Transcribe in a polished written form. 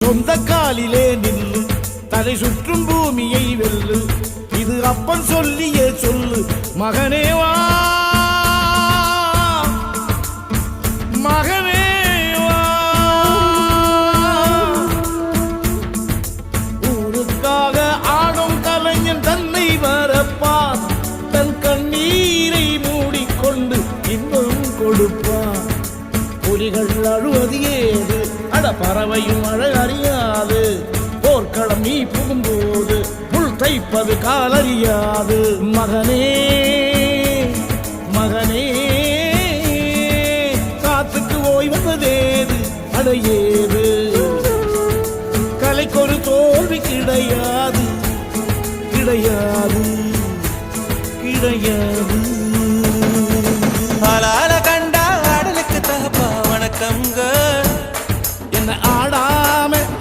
சொந்த காலிலே நில்லு, தலை சுற்றும் பூமியை வெல்லு, இது அப்பன் சொல்லியே சொல்லு. மகனே வா, மகனே வா, ஊருக்காக ஆடும் கலைஞன் தன்னை வரப்பான், தன் கண்ணீரை மூடிக்கொண்டு இன்பம் கொடுப்பான். புலிகள் அழுவது ஏது, அட பறவையும் அழ அறியாது, போர்க்களம் நீ புகும்போது புல் தைப்பது காலறியாது. மகனே மகனே, காத்துக்கு ஓய்வதேது, அடையே